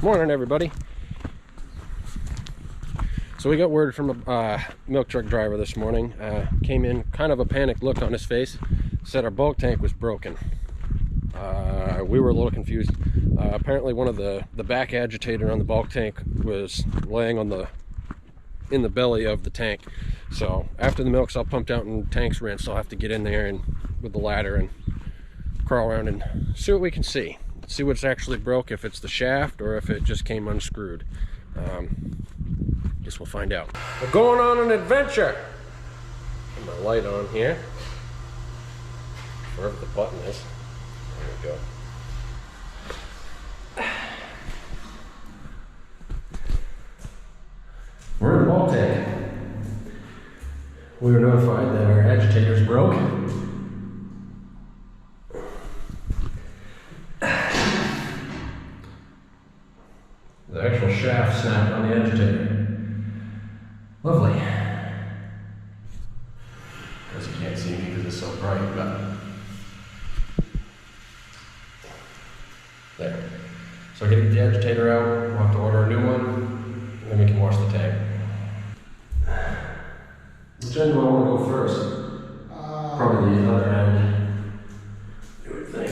Morning, everybody. So we got word from a milk truck driver this morning. Came in, kind of a panicked look on his face. Said our bulk tank was broken. We were a little confused. Apparently one of the back agitator on the bulk tank was laying on in the belly of the tank. So after the milk's all pumped out and tank's rinsed, I'll have to get in there and with the ladder and crawl around and see what we can see. See what's actually broke, if it's the shaft or if it just came unscrewed. Guess we'll find out. We're going on an adventure. Put my light on here. Wherever the button is. There we go. We're in the bulk tank. We were notified that our agitator's broke. The actual shaft snapped on the agitator. Lovely. Guess you can't see me because it's so bright, but there. So I get the agitator out, we'll have to order a new one, and then we can wash the tank. Which end do I want to go first? Probably the other end, you would think.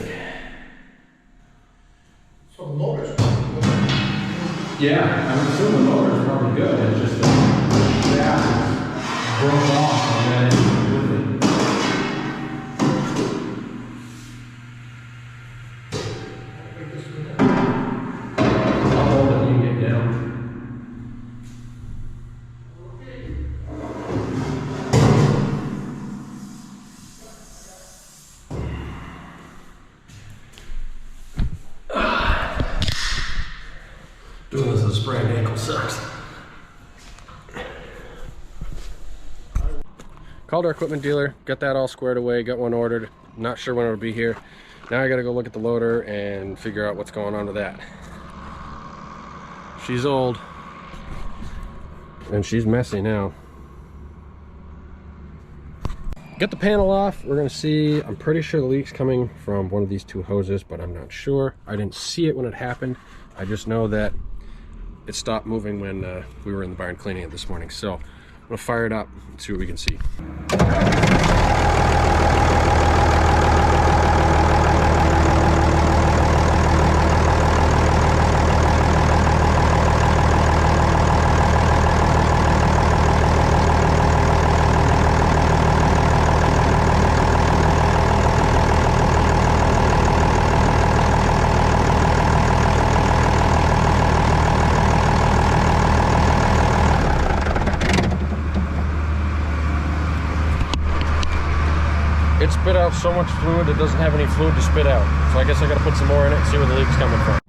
So the motor's Yeah, I'm assuming the motor is probably good. It's just the shaft broke off and then it completely. I'll hold it, you can get down. Doing this with a sprained ankle sucks. Called our equipment dealer, got that all squared away, got one ordered. Not sure when it'll be here. Now I gotta go look at the loader and figure out what's going on with that. She's old. And she's messy now. Get the panel off. We're gonna see, I'm pretty sure the leak's coming from one of these two hoses, but I'm not sure. I didn't see it when it happened. I just know that it stopped moving when we were in the barn cleaning it this morning. So I'm gonna fire it up and see what we can see. It spit out so much fluid, it doesn't have any fluid to spit out. So I guess I gotta put some more in it and see where the leak's coming from.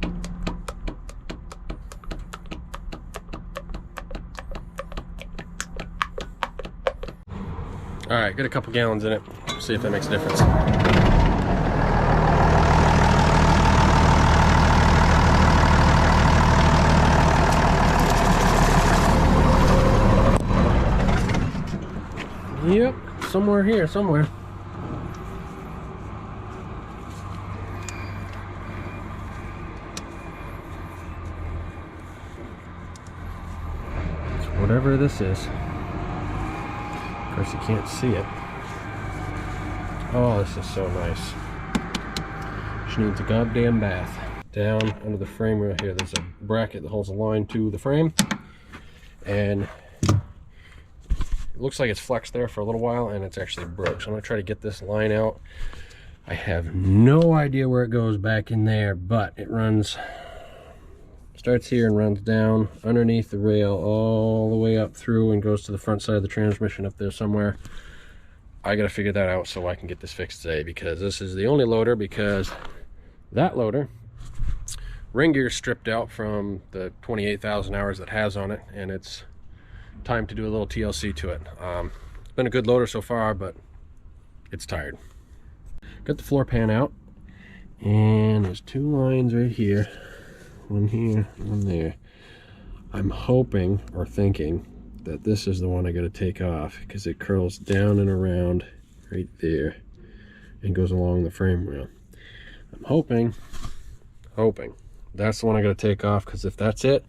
All right, get a couple gallons in it. See if that makes a difference. Yep, somewhere here, somewhere. Whatever this is. Of course you can't see it. Oh, this is so nice. She needs a goddamn bath. Down under the frame right here, there's a bracket that holds a line to the frame. And it looks like it's flexed there for a little while and it's actually broke. So I'm gonna try to get this line out. I have no idea where it goes back in there, but it runs, starts here and runs down underneath the rail all the way up through and goes to the front side of the transmission up there somewhere. I gotta figure that out so I can get this fixed today, because this is the only loader, because that loader ring gear stripped out from the 28,000 hours it has on it, and it's time to do a little TLC to it. It's been a good loader so far, but it's tired. Got the floor pan out, and there's two lines right here. One here, one there. I'm hoping or thinking that this is the one I gotta take off, because it curls down and around right there and goes along the frame rail. I'm hoping that's the one I gotta take off, because if that's it,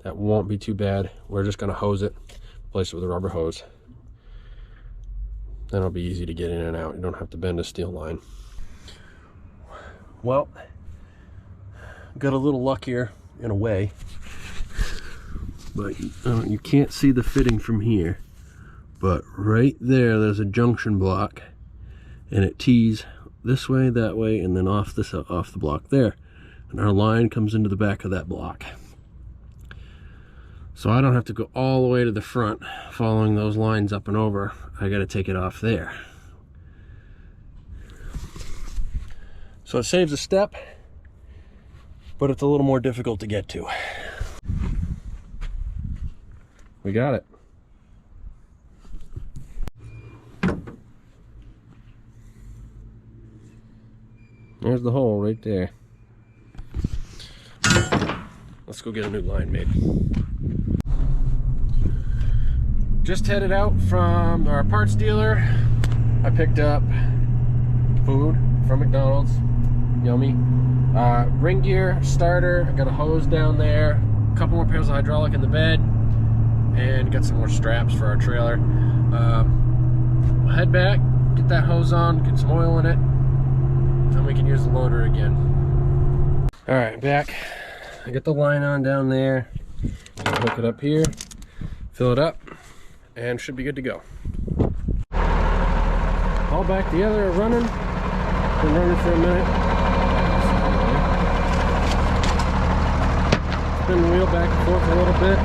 that won't be too bad. We're just gonna hose it, replace it with a rubber hose. Then it'll be easy to get in and out. You don't have to bend a steel line. Well, got a little luckier in a way, but you can't see the fitting from here, but right there's a junction block, and it tees this way, that way, and then off the block there, and our line comes into the back of that block. So I don't have to go all the way to the front following those lines up and over. I got to take it off there. So it saves a step, but it's a little more difficult to get to. We got it. There's the hole right there. Let's go get a new line made. Just headed out from our parts dealer. I picked up food from McDonald's. Yummy. Ring gear, starter. I got a hose down there. A couple more pairs of hydraulic in the bed. And got some more straps for our trailer. Head back, get that hose on, get some oil in it. Then we can use the loader again. Alright, back. I got the line on down there. Hook it up here. Fill it up. And should be good to go. All back together, running. Been running for a minute. Spin the wheel back and forth a little bit.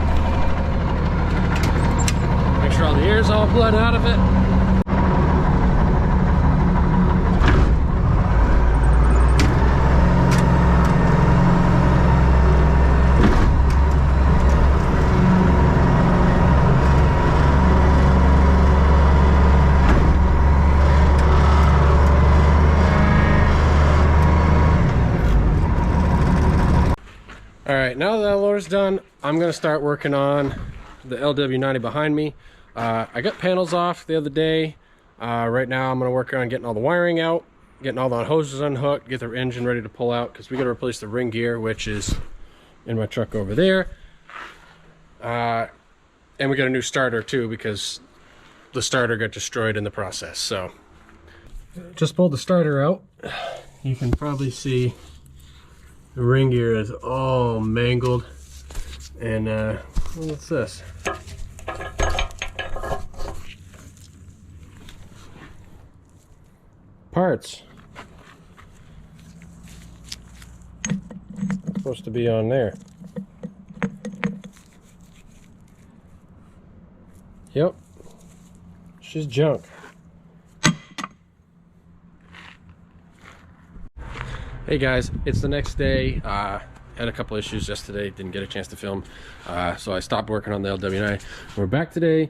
Make sure all the air's all bled out of it. Alright, now that the loader's done, I'm going to start working on the LW90 behind me. I got panels off the other day. Right now I'm going to work on getting all the wiring out, getting all the hoses unhooked, get the engine ready to pull out, because we got to replace the ring gear, which is in my truck over there. And we got a new starter too, because the starter got destroyed in the process. So just pulled the starter out. You can probably see the ring gear is all mangled. And what's this? Parts. Supposed to be on there. Yep. She's junk. Hey guys, it's the next day. Had a couple issues yesterday, didn't get a chance to film, so I stopped working on the LW9. We're back today.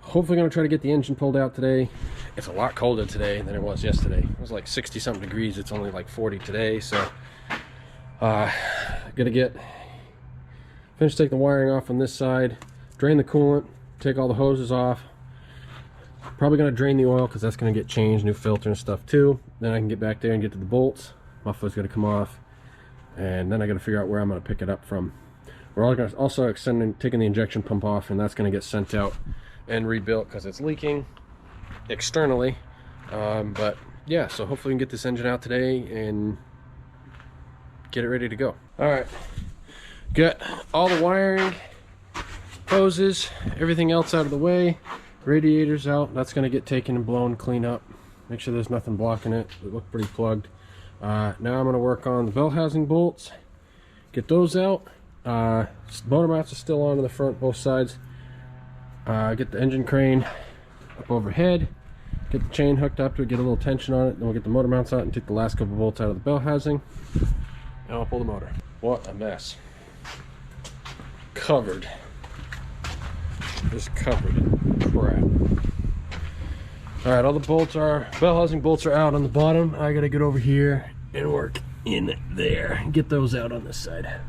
Hopefully gonna try to get the engine pulled out today. It's a lot colder today than it was yesterday. It was like 60 something degrees. It's only like 40 today, so gonna finish taking the wiring off on this side, drain the coolant, take all the hoses off. Probably gonna drain the oil because that's gonna get changed, new filter and stuff too. Then I can get back there and get to the bolts. Muffler's gonna come off, and then I gotta figure out where I'm gonna pick it up from. We're also taking the injection pump off, and that's gonna get sent out and rebuilt because it's leaking externally. But yeah, so hopefully we can get this engine out today and get it ready to go. All right, got all the wiring, hoses, everything else out of the way. Radiator's out. That's gonna get taken and blown, clean up, make sure there's nothing blocking it. It looked pretty plugged. Now I'm going to work on the bell housing bolts, get those out. Motor mounts are still on the front, both sides. Get the engine crane up overhead, get the chain hooked up to it, get a little tension on it, then we'll get the motor mounts out and take the last couple bolts out of the bell housing, and I'll pull the motor. What a mess. Covered. Just covered in crap. Alright, all the bolts bell housing bolts are out on the bottom. I gotta get over here and work in there and get those out on this side.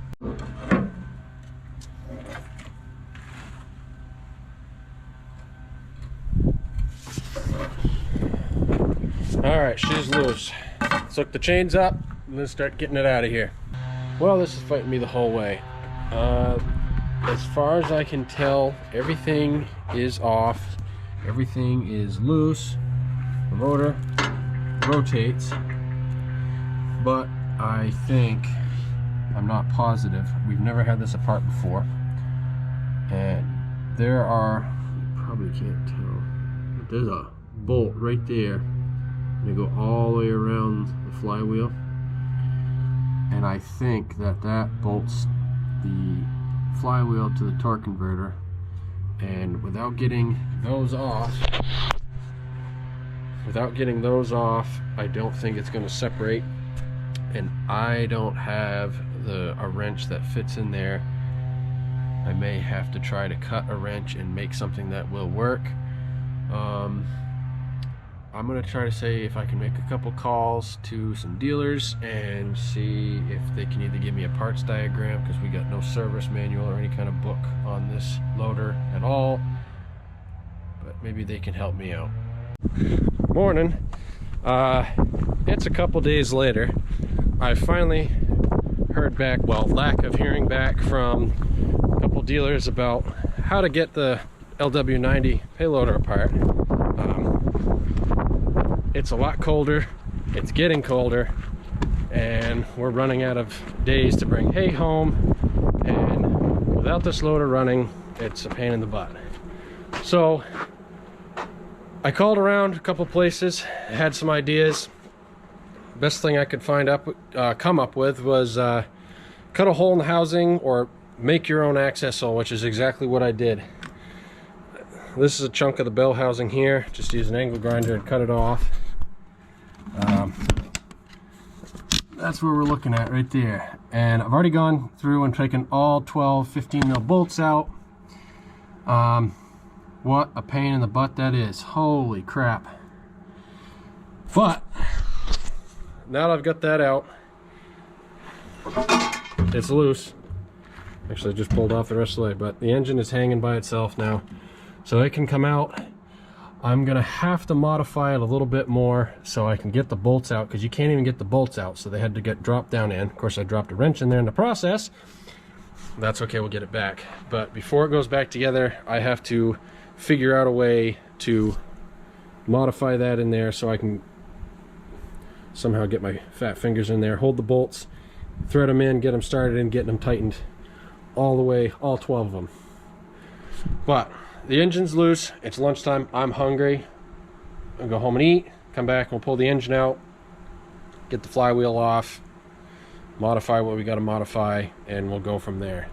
Alright, she's loose. Let's hook the chains up and let's start getting it out of here. Well, this is fighting me the whole way. As far as I can tell, everything is off. Everything is loose. The motor rotates, but I think, I'm not positive, we've never had this apart before, and there are, you probably can't tell, but there's a bolt right there. They go all the way around the flywheel, and I think that bolts the flywheel to the torque converter, and without getting those off, I don't think it's going to separate, and I don't have a wrench that fits in there. I may have to try to cut a wrench and make something that will work. I'm going to try to say if I can make a couple calls to some dealers and see if they can either give me a parts diagram, because we got no service manual or any kind of book on this loader at all, but maybe they can help me out. Morning. It's a couple days later. I finally heard back, well, lack of hearing back from a couple dealers about how to get the LW90 payloader apart. It's a lot colder, it's getting colder, and we're running out of days to bring hay home, and without this loader running, it's a pain in the butt. So I called around a couple places, had some ideas. Best thing I could come up with was cut a hole in the housing or make your own access hole, which is exactly what I did. This is a chunk of the bell housing here. Just use an angle grinder and cut it off. That's what we're looking at right there. And I've already gone through and taken all 12 15 mil bolts out. What a pain in the butt that is. Holy crap. But now that I've got that out, it's loose. Actually, I just pulled off the rest of the way, but the engine is hanging by itself now, so it can come out. I'm gonna have to modify it a little bit more so I can get the bolts out, because you can't even get the bolts out, so they had to get dropped down in. Of course, I dropped a wrench in there in the process. That's okay, we'll get it back. But before it goes back together, I have to figure out a way to modify that in there so I can somehow get my fat fingers in there, hold the bolts, thread them in, get them started and getting them tightened all the way, all 12 of them. But the engine's loose, it's lunchtime, I'm hungry. I'll go home and eat, come back, we'll pull the engine out, get the flywheel off, modify what we got to modify, and we'll go from there.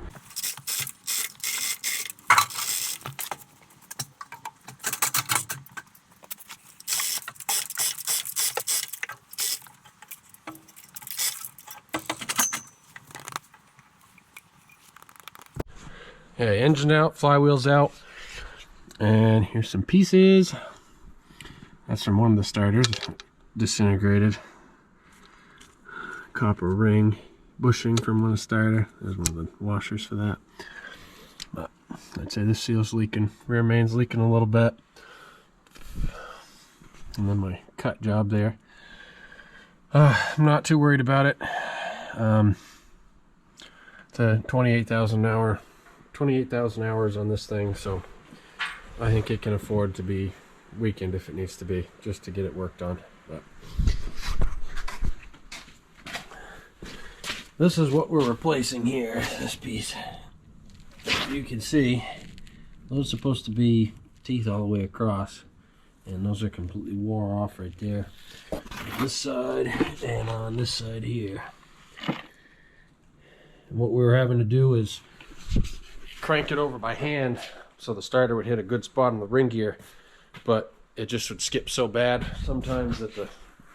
Okay, engine out, flywheel's out, and here's some pieces. That's from one of the starters, disintegrated. Copper ring bushing from one of the starter. There's one of the washers for that. But I'd say this seal's leaking, rear main's leaking a little bit. And then my cut job there. I'm not too worried about it. It's a 28,000 hours on this thing, so I think it can afford to be weakened if it needs to be, just to get it worked on. But this is what we're replacing here, this piece. You can see those are supposed to be teeth all the way across, and those are completely wore off right there on this side and on this side here. And what we were having to do is crank it over by hand so the starter would hit a good spot on the ring gear, but it just would skip so bad sometimes that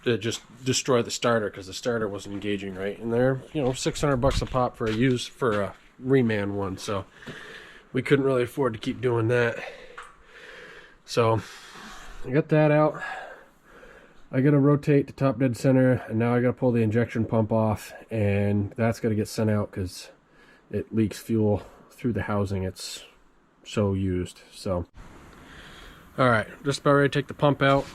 it just destroyed the starter, because the starter wasn't engaging right. And they're, you know, $600 a pop for a reman one, so we couldn't really afford to keep doing that. So I got that out. I gotta rotate to top dead center, and now I gotta pull the injection pump off, and that's gotta get sent out because it leaks fuel through the housing. It's so used. So all right, just about ready to take the pump out.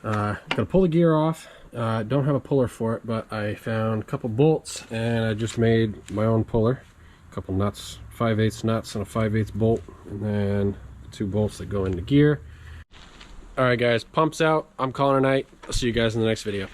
Gotta pull the gear off, Don't have a puller for it, but I found a couple bolts and I just made my own puller. A couple nuts, 5/8 nuts and a 5/8 bolt, and then the 2 bolts that go into gear. Alright guys, pumps out. I'm calling it a night. I'll see you guys in the next video.